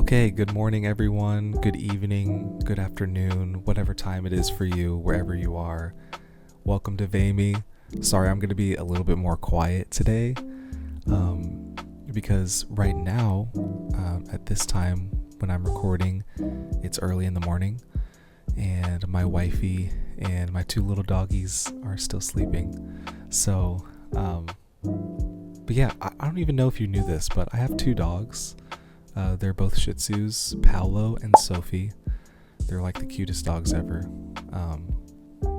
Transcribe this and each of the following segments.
Okay, good morning, everyone. Good evening, good afternoon, whatever time it is for you, wherever you are. Welcome to VAME. Sorry, I'm going to be a little bit more quiet today because right now, at this time when I'm recording, it's early in the morning and my wifey and my two little doggies are still sleeping. So, but yeah, I don't even know if you knew this, but I have two dogs. They're both Shih Tzus, Paolo and Sophie. They're like the cutest dogs ever.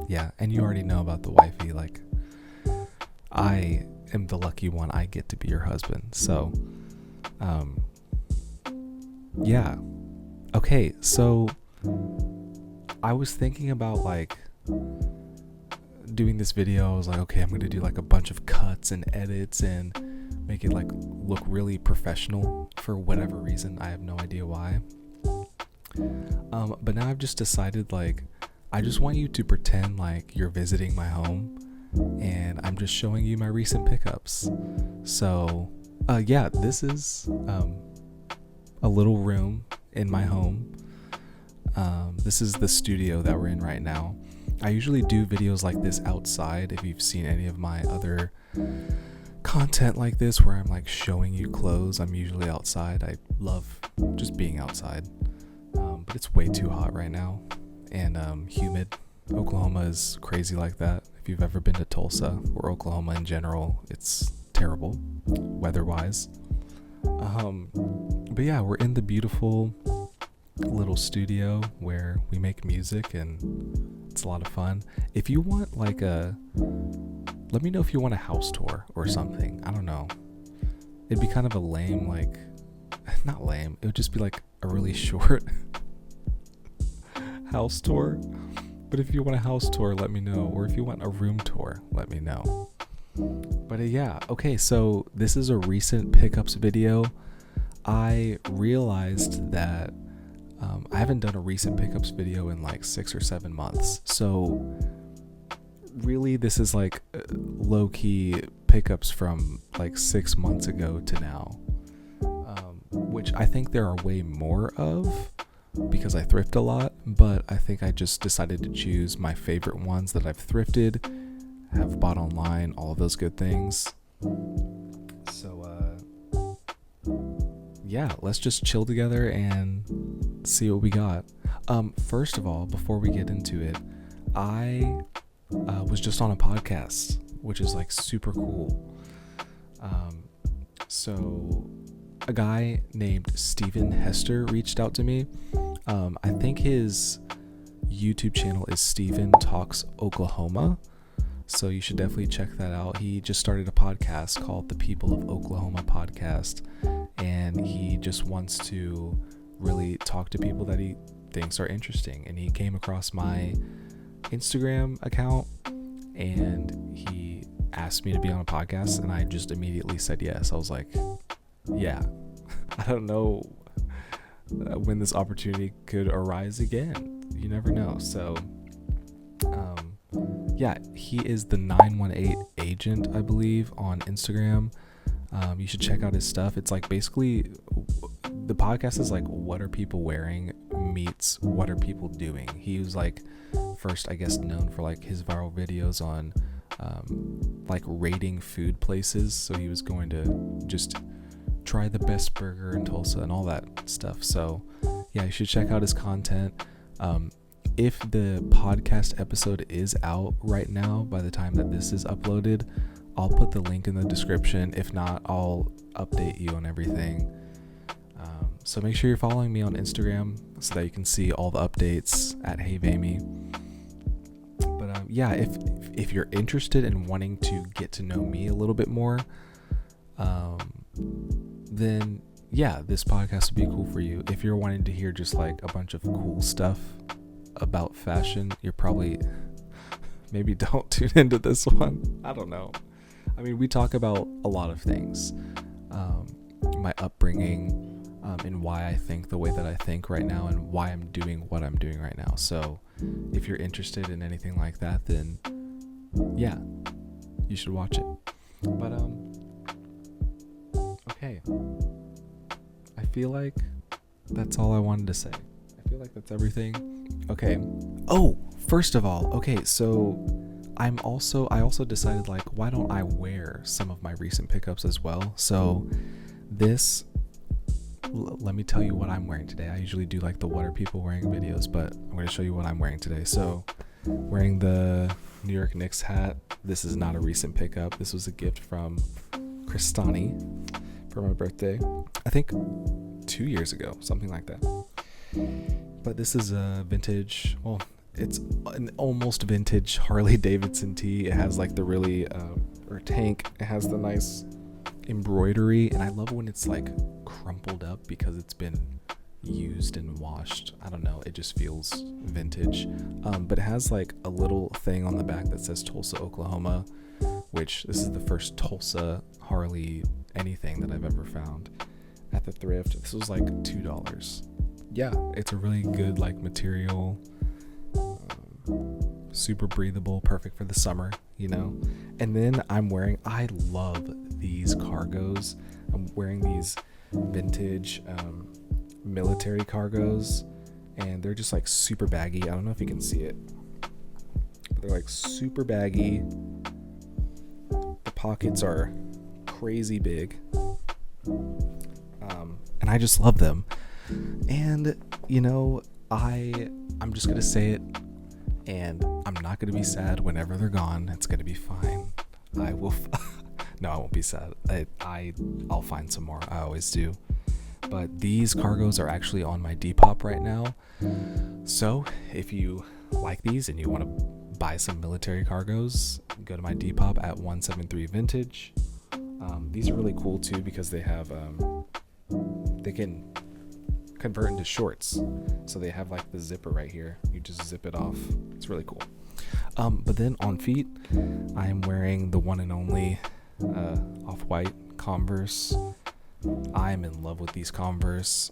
Yeah, and you already know about the wifey. Like, I am the lucky one. I get to be your husband. So, yeah. Okay, so I was thinking about like doing this video. I was like, okay, I'm gonna do like a bunch of cuts and edits and make it like look really professional for whatever reason. I have no idea why. But now I've just decided like I just want you to pretend like you're visiting my home and I'm just showing you my recent pickups. So yeah, this is a little room in my home. This is the studio that we're in right now. I usually do videos like this outside. If you've seen any of my other content like this where I'm like showing you clothes, I'm usually outside. I love just being outside, but it's way too hot right now and humid. Oklahoma is crazy like that. If you've ever been to Tulsa or Oklahoma in general, it's terrible weather-wise. But yeah, we're in the beautiful little studio where we make music and it's a lot of fun. If you want like let me know if you want a house tour or something. I don't know. It'd be kind of a lame, like, not lame. It would just be like a really short house tour. But if you want a house tour, let me know. Or if you want a room tour, let me know. But yeah, okay, so this is a recent pickups video. I realized that I haven't done a recent pickups video in like 6 or 7 months. So really this is like low-key pickups from like 6 months ago to now, which I think there are way more of because I thrift a lot, but I think I just decided to choose my favorite ones that I've thrifted, have bought online, all of those good things. So yeah, let's just chill together and see what we got. First of all, before we get into it, I was just on a podcast, which is like super cool. So a guy named Steven Hester reached out to me. I think his YouTube channel is Steven Talks Oklahoma. So you should definitely check that out. He just started a podcast called the People of Oklahoma Podcast. And he just wants to really talk to people that he thinks are interesting. And he came across my Instagram account and he asked me to be on a podcast and I just immediately said yes. I was like, yeah. I don't know when this opportunity could arise again. You never know. So yeah, he is the 918 agent, I believe, on Instagram. You should check out his stuff. It's like basically the podcast is like what are people wearing meets what are people doing. He was like first, I guess, known for like his viral videos on like rating food places. So he was going to just try the best burger in Tulsa and all that stuff. So yeah, you should check out his content. If the podcast episode is out right now by the time that this is uploaded, I'll put the link in the description. If not, I'll update you on everything. So make sure you're following me on Instagram so that you can see all the updates at Hey VAME. But yeah, if you're interested in wanting to get to know me a little bit more, then yeah, this podcast would be cool for you. If you're wanting to hear just like a bunch of cool stuff about fashion, you're probably maybe don't tune into this one. I don't know. I mean, we talk about a lot of things, my upbringing, and why I think the way that I think right now and why I'm doing what I'm doing right now. So if you're interested in anything like that, then yeah, you should watch it. But okay, I feel like that's all I wanted to say. I feel like that's everything. Okay. Oh, first of all, okay, so I also decided, like, why don't I wear some of my recent pickups as well? So let me tell you what I'm wearing today. I usually do like the what are people wearing videos, but I'm going to show you what I'm wearing today. So wearing the New York Knicks hat. This is not a recent pickup. This was a gift from Kristani for my birthday, I think 2 years ago, something like that. But this is a vintage, well, it's an almost vintage Harley Davidson tee. It has like the really or tank. It has the nice embroidery, and I love when it's like crumpled up because it's been used and washed. I don't know, it just feels vintage. But it has like a little thing on the back that says Tulsa, Oklahoma, which this is the first Tulsa Harley anything that I've ever found at the thrift. This was like $2. Yeah, it's a really good like material, super breathable, perfect for the summer, you know. And then I love these cargos. I'm wearing these vintage military cargos, and they're just like super baggy. I don't know if you can see it, but they're like super baggy. The pockets are crazy big, and I just love them. And you know, I'm just gonna say it, and I'm not gonna be sad whenever they're gone. It's gonna be fine. I will no, I won't be sad. I'll find some more. I always do. But these cargos are actually on my Depop right now. So if you like these and you want to buy some military cargos, go to my Depop at 173 Vintage. These are really cool too because they have they can convert into shorts. So they have like the zipper right here. You just zip it off. It's really cool. But then on feet, I am wearing the one and only off-white Converse. I'm in love with these Converse.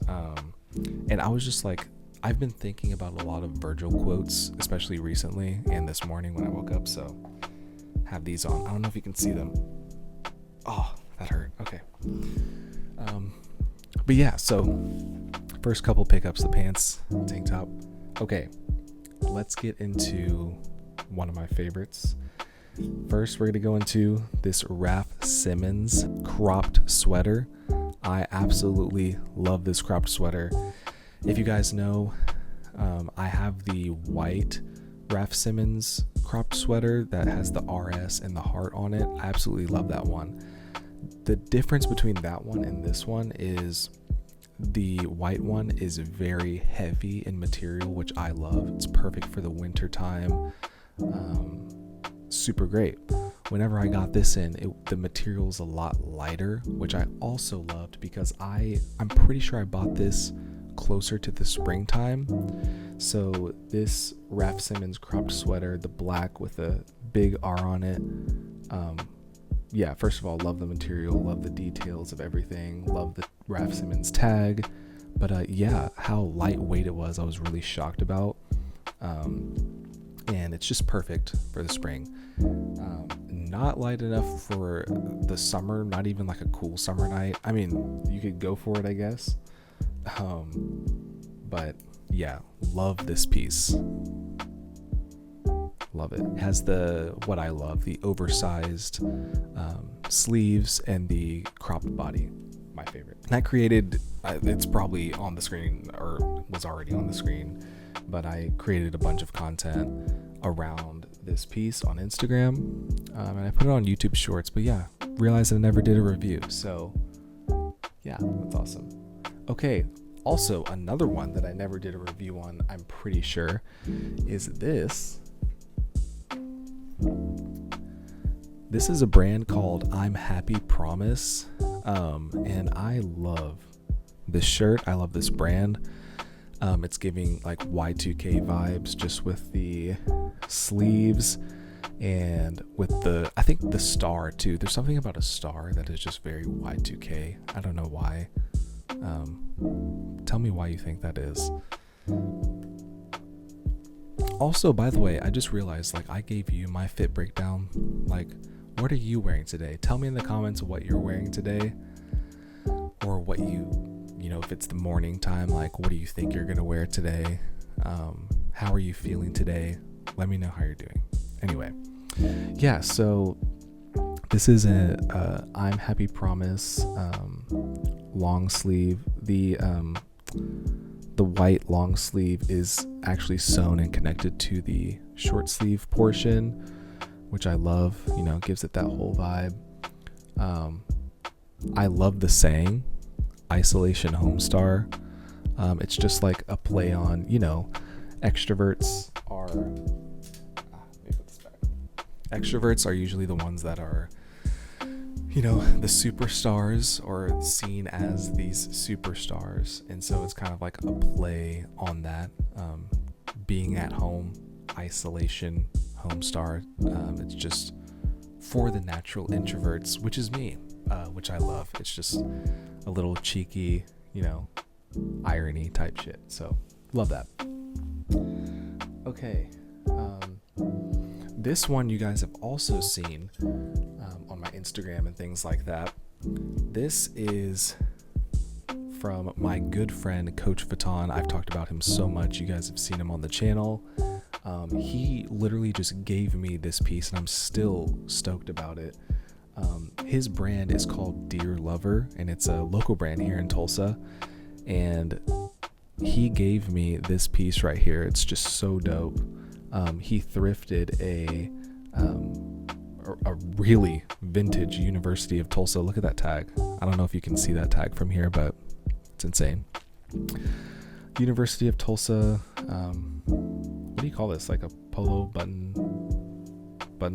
And I was just like, I've been thinking about a lot of Virgil quotes, especially recently and this morning when I woke up. So have these on. I don't know if you can see them. Oh, that hurt. Okay. But yeah, so first couple pickups, the pants, tank top. Okay, let's get into one of my favorites. First, we're going to go into this RAF SIMONS cropped sweater. I absolutely love this cropped sweater. If you guys know, I have the white RAF SIMONS cropped sweater that has the RS and the heart on it. I absolutely love that one. The difference between that one and this one is the white one is very heavy in material, which I love. It's perfect for the winter time. Super great. Whenever I got this in, the material's a lot lighter, which I also loved because I'm pretty sure I bought this closer to the springtime. So this RAF SIMONS cropped sweater, the black with a big R on it. Yeah, first of all, love the material, love the details of everything, love the RAF SIMONS tag. But yeah, how lightweight it was, I was really shocked about. And it's just perfect for the spring. Not light enough for the summer, not even like a cool summer night. I mean, you could go for it, I guess. But yeah, love this piece. Love it. It has what I love, the oversized sleeves and the cropped body. My favorite. And I created, it's probably on the screen or was already on the screen, but I created a bunch of content around this piece on Instagram, and I put it on YouTube Shorts. But yeah, realized I never did a review, so yeah, that's awesome. Okay, also another one that I never did a review on, I'm pretty sure, is this. This is a brand called I'm Happy Promise, and I love this shirt. I love this brand. It's giving like Y2K vibes just with the sleeves and with I think the star too. There's something about a star that is just very Y2K. I don't know why. Tell me why you think that is. Also, by the way, I just realized, like, I gave you my fit breakdown. Like, what are you wearing today? Tell me in the comments what you're wearing today, or what you if it's the morning time, like, what do you think you're gonna wear today? How are you feeling today? Let me know how you're doing. Anyway, yeah, so this is a I'm Happy Promise long sleeve. The white long sleeve is actually sewn and connected to the short sleeve portion, which I love. Gives it that whole vibe. I love the saying, isolation homestar. It's just like a play on, extroverts are extroverts are usually the ones that are, the superstars, or seen as these superstars. And so it's kind of like a play on that, being at home, isolation homestar. It's just for the natural introverts, which is me, which I love. It's just a little cheeky, irony type shit. So love that. Okay. This one you guys have also seen on my Instagram and things like that. This is from my good friend Coach Vuitton. I've talked about him so much. You guys have seen him on the channel. He literally just gave me this piece, and I'm still stoked about it. His brand is called DEARLOVER, and it's a local brand here in Tulsa. And he gave me this piece right here. It's just so dope. He thrifted a really vintage University of Tulsa. Look at that tag. I don't know if you can see that tag from here, but it's insane. University of Tulsa. What do you call this? Like a polo button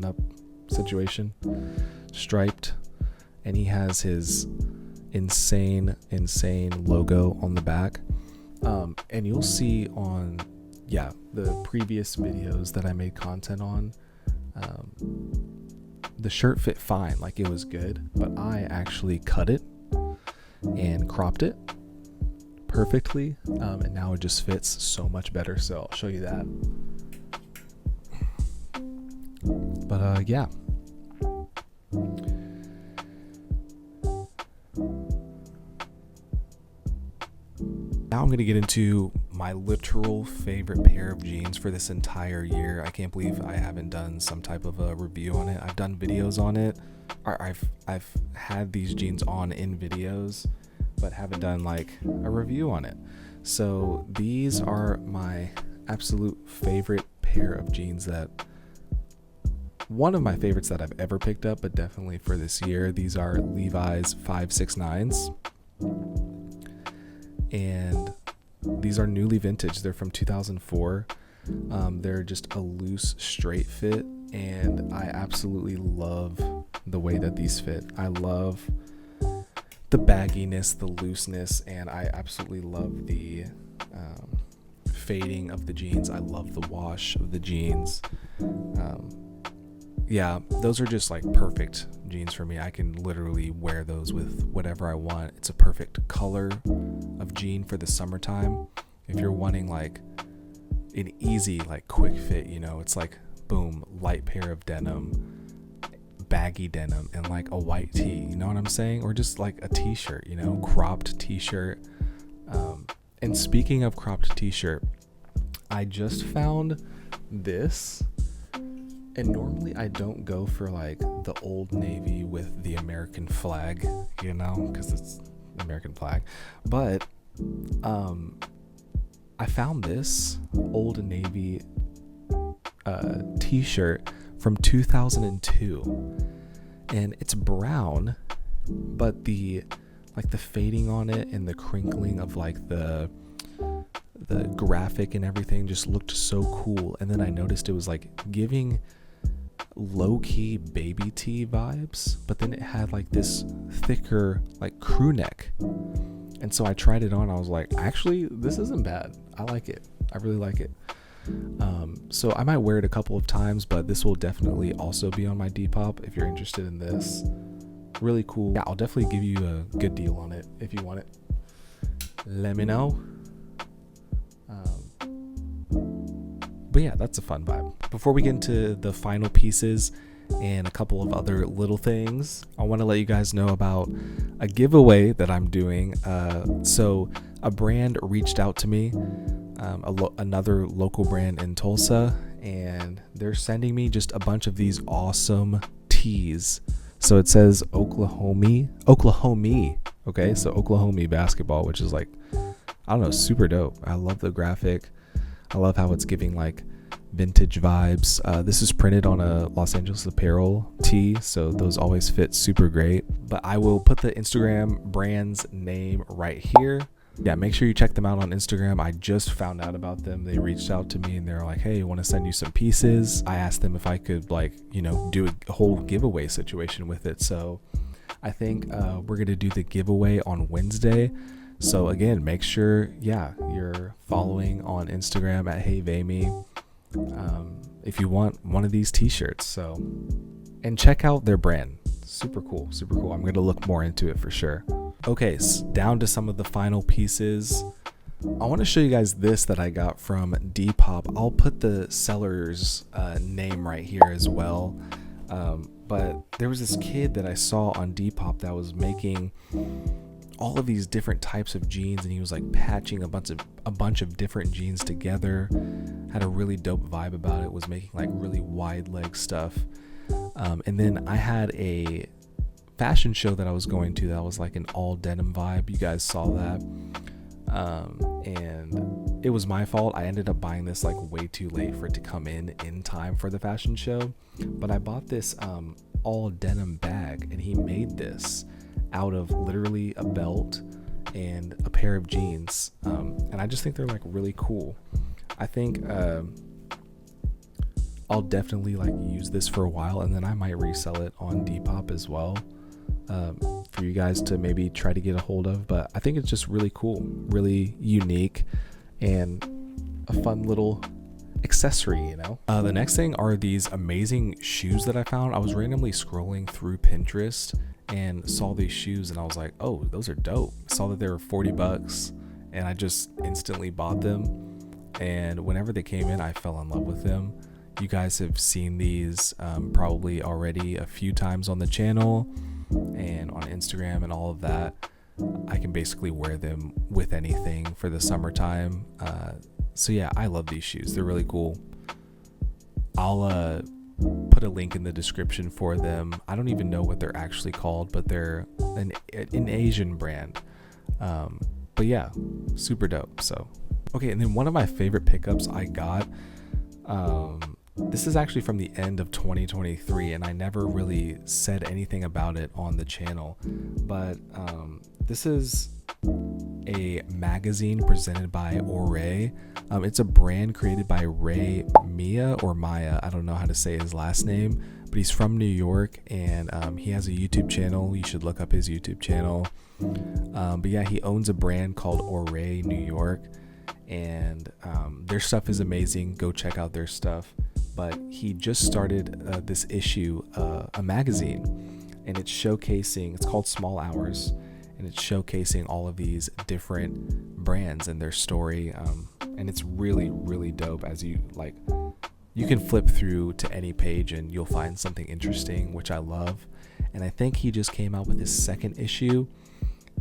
up situation, striped, and he has his insane logo on the back. And you'll see on the previous videos that I made content on, the shirt fit fine, like it was good, but I actually cut it and cropped it perfectly, and now it just fits so much better. So I'll show you that. But yeah. Now I'm going to get into my literal favorite pair of jeans for this entire year. I can't believe I haven't done some type of a review on it. I've done videos on it, or I've had these jeans on in videos, but haven't done like a review on it. So these are my absolute favorite pair of jeans, that one of my favorites that I've ever picked up, but definitely for this year. These are Levi's 569s. And these are newly vintage. They're from 2004. They're just a loose, straight fit, and I absolutely love the way that these fit. I love the bagginess, the looseness, and I absolutely love the fading of the jeans. I love the wash of the jeans. Yeah, those are just like perfect jeans for me. I can literally wear those with whatever I want. It's a perfect color of jean for the summertime. If you're wanting like an easy, like quick fit, it's like boom, light pair of denim, baggy denim, and like a white tee, you know what I'm saying? Or just like a t-shirt, cropped t-shirt. And speaking of cropped t-shirt, I just found this. And normally I don't go for like the Old Navy with the American flag, because it's the American flag. But I found this Old Navy t-shirt from 2002, and it's brown, but the fading on it and the crinkling of like the graphic and everything just looked so cool. And then I noticed it was like giving low-key baby tee vibes, but then it had like this thicker like crew neck, and so I tried it on. I was like, actually, this isn't bad. I like it. I really like it. So I might wear it a couple of times, but this will definitely also be on my Depop if you're interested in this. Really cool. Yeah, I'll definitely give you a good deal on it. If you want it, let me know. But yeah, that's a fun vibe. Before we get into the final pieces and a couple of other little things. I want to let you guys know about a giveaway that I'm doing. So a brand reached out to me, another local brand in Tulsa, and they're sending me just a bunch of these awesome tees. So it says Oklahoma. Okay, so Oklahoma basketball, which is like, I don't know, super dope. I love the graphic. I love how it's giving like vintage vibes. This is printed on a Los Angeles Apparel tee, so those always fit super great. But I will put the Instagram brand's name right here. Yeah, make sure you check them out on Instagram. I just found out about them. They reached out to me and they're like, hey, I want to send you some pieces. I asked them if I could like, do a whole giveaway situation with it. So I think we're going to do the giveaway on Wednesday. So again, make sure, you're following on Instagram at Hey VAME if you want one of these t-shirts. So, and check out their brand. Super cool. I'm going to look more into it for sure. Okay, so down to some of the final pieces. I want to show you guys this that I got from Depop. I'll put the seller's name right here as well. But there was this kid that I saw on Depop that was making all of these different types of jeans, and he was like patching a bunch of different jeans together. Had a really dope vibe about it. Was making like really wide leg stuff. And then I had a fashion show that I was going to that was like an all denim vibe. You guys saw that. And it was my fault. I ended up buying this like way too late for it to come in time for the fashion show. But I bought this all denim bag, and he made this out of literally a belt and a pair of jeans. And I just think they're like really cool. I think I'll definitely like use this for a while, and then I might resell it on Depop as well, for you guys to maybe try to get a hold of. But I think it's just really cool, really unique, and a fun little accessory, The next thing are these amazing shoes that I found. I was randomly scrolling through Pinterest and saw these shoes, and I was like, oh, those are dope. Saw that they were $40, and I just instantly bought them. And whenever they came in, I fell in love with them. You guys have seen these probably already a few times on the channel and on Instagram and all of that. I can basically wear them with anything for the summertime. So yeah, I love these shoes. They're really cool. I'll put a link in the description for them. I don't even know what they're actually called, but they're an Asian brand. But yeah, super dope. So, okay, and then one of my favorite pickups I got, this is actually from the end of 2023, and I never really said anything about it on the channel, but this is a magazine presented by Oré. It's a brand created by Ray Mia or Maya. I don't know how to say his last name, but he's from New York, and he has a YouTube channel. You should look up his YouTube channel. But yeah, he owns a brand called Oré New York, and their stuff is amazing. Go check out their stuff. But he just started this issue, a magazine, and it's called Small Hours, and it's showcasing all of these different brands and their story. And it's really, really dope. As you can flip through to any page and you'll find something interesting, which I love. And I think he just came out with his second issue,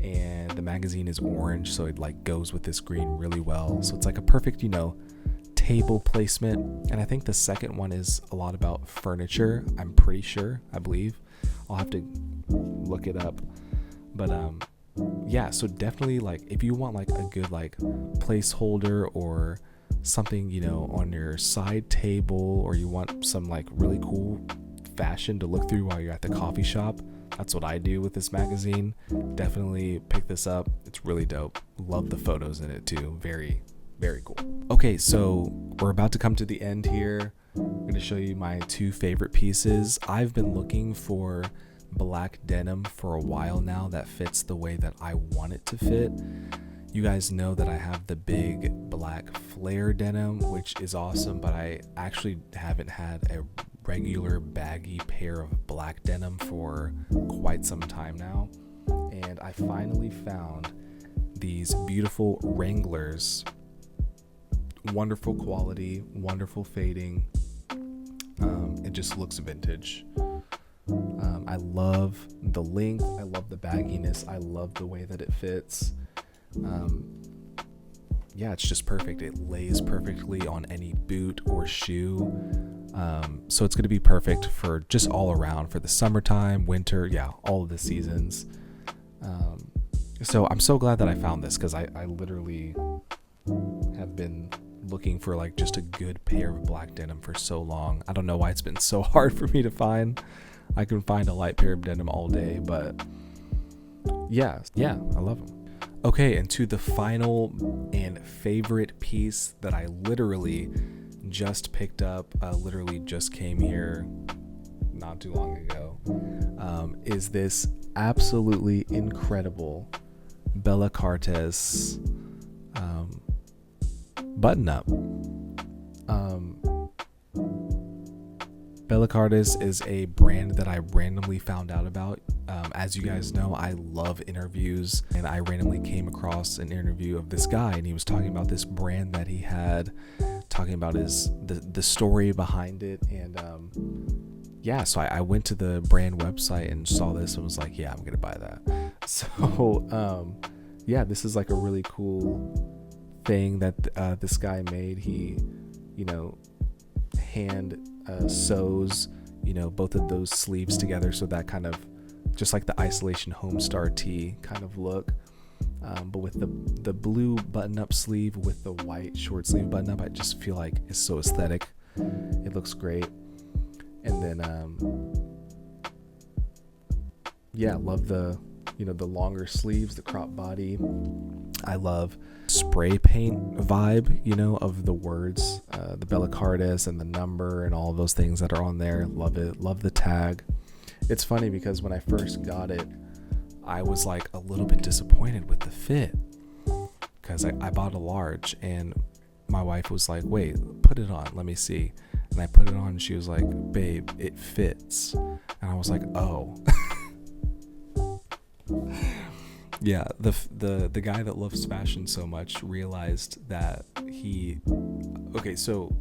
and the magazine is orange, so it like goes with this green really well. So it's like a perfect, table placement. And I think the second one is a lot about furniture. I'm pretty sure, I believe. I'll have to look it up. But yeah, so definitely like if you want like a good like placeholder or something, on your side table, or you want some like really cool fashion to look through while you're at the coffee shop, that's what I do with this magazine. Definitely pick this up. It's really dope. Love the photos in it too. Very, very cool. Okay, so we're about to come to the end here. I'm going to show you my two favorite pieces. I've been looking for black denim for a while now that fits the way that I want it to fit. You guys know that I have the big black flare denim, which is awesome, but I actually haven't had a regular baggy pair of black denim for quite some time now. And I finally found these beautiful Wranglers. Wonderful quality, wonderful fading, It just looks vintage. I love the length. I love the bagginess. I love the way that it fits. Yeah, it's just perfect. It lays perfectly on any boot or shoe. So it's going to be perfect for just all around for the summertime, winter, yeah, all of the seasons. So I'm so glad that I found this, because I literally have been looking for like just a good pair of black denim for so long. I don't know why it's been so hard for me to find. I can find a light pair of denim all day, but yeah, I love them. Okay, and to the final and favorite piece that I literally just picked up, literally just came here not too long ago, is this absolutely incredible BELACARTES button up. BELACARTES is a brand that I randomly found out about. As you guys know, I love interviews, and I randomly came across an interview of this guy, and he was talking about this brand that he had, talking about the story behind it. And yeah, so I went to the brand website and saw this and was like, yeah, I'm gonna buy that. So yeah, this is like a really cool thing that this guy made. He, hand sews, both of those sleeves together, so that kind of just like the Isolation Homestar tee kind of look, but with the blue button-up sleeve with the white short sleeve button-up, I just feel like it's so aesthetic. It looks great. And then yeah, love the the longer sleeves, the crop body. I love spray paint vibe, of the words, the BELACARTES and the number and all of those things that are on there. Love it. Love the tag. It's funny because when I first got it, I was like a little bit disappointed with the fit, because I bought a large, and my wife was like, wait, put it on, let me see. And I put it on, and she was like, babe, it fits. And I was like, oh. Yeah, the guy that loves fashion so much realized that so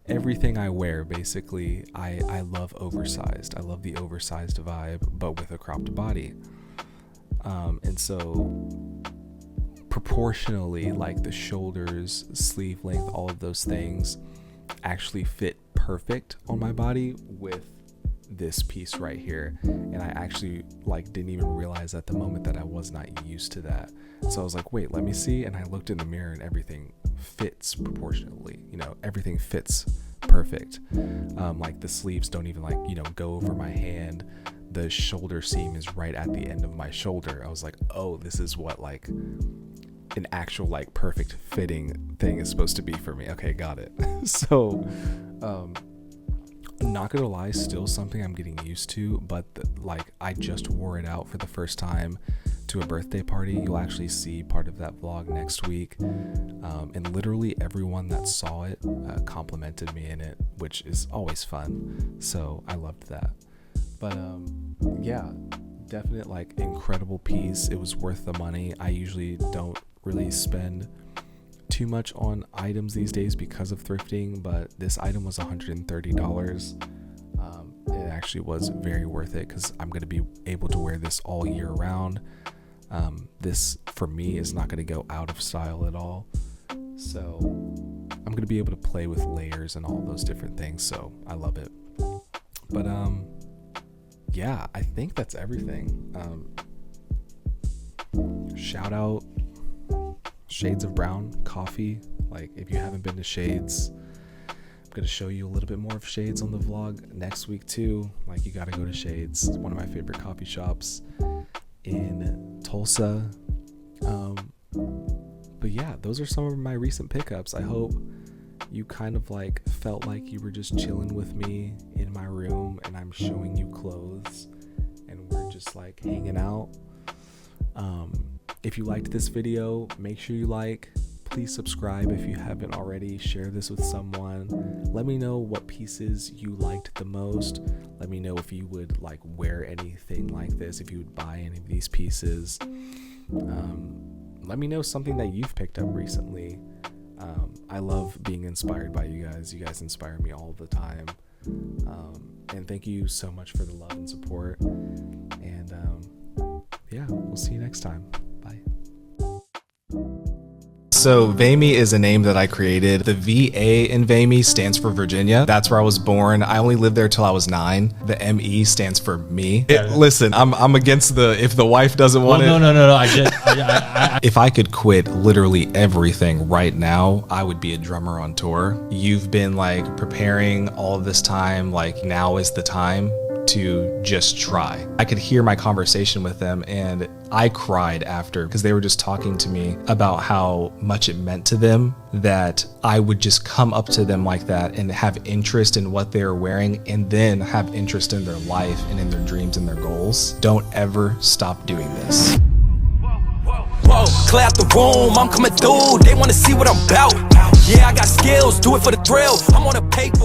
everything I wear, basically, I love oversized. I love the oversized vibe, but with a cropped body. And so proportionally, like the shoulders, sleeve length, all of those things actually fit perfect on my body with this piece right here. And I actually didn't even realize at the moment that I was not used to that. So I was like, wait, let me see. And I looked in the mirror, and everything fits proportionally. Everything fits perfect. Like the sleeves don't even go over my hand. The shoulder seam is right at the end of my shoulder. I was like, oh, this is what an actual perfect fitting thing is supposed to be for me. Okay, got it. So not gonna lie, still something I'm getting used to, but I just wore it out for the first time to a birthday party. You'll actually see part of that vlog next week, and literally everyone that saw it complimented me in it, which is always fun. So I loved that. But yeah, definite incredible piece. It was worth the money. I usually don't really spend too much on items these days because of thrifting, but this item was $130. It actually was very worth it, because I'm going to be able to wear this all year round. This for me is not going to go out of style at all, so I'm going to be able to play with layers and all those different things. So I love it. But yeah, I think that's everything. Shout out Shades of Brown Coffee. If you haven't been to Shades, I'm going to show you a little bit more of Shades on the vlog next week too. You got to go to Shades. It's one of my favorite coffee shops in Tulsa. But yeah, those are some of my recent pickups. I hope you kind of felt like you were just chilling with me in my room, and I'm showing you clothes, and we're just hanging out. If you liked this video, make sure you please subscribe if you haven't already. Share this with someone. Let me know what pieces you liked the most. Let me know if you would wear anything like this, if you would buy any of these pieces. Let me know something that you've picked up recently. I love being inspired by you guys. You guys inspire me all the time. And thank you so much for the love and support. And yeah, we'll see you next time. Bye. So VAME is a name that I created. The VA in VAME stands for Virginia. That's where I was born. I only lived there till I was 9. The ME stands for me. Listen, I'm against if the wife doesn't want it. No. If I could quit literally everything right now, I would be a drummer on tour. You've been like preparing all of this time, like now is the time to just try. I could hear my conversation with them and I cried after because they were just talking to me about how much it meant to them that I would just come up to them like that and have interest in what they were wearing and then have interest in their life and in their dreams and their goals. Don't ever stop doing this. Whoa, clear out the room, I'm coming through. They wanna see what I'm about. Yeah, I got skills, do it for the thrill. I'm on a paper.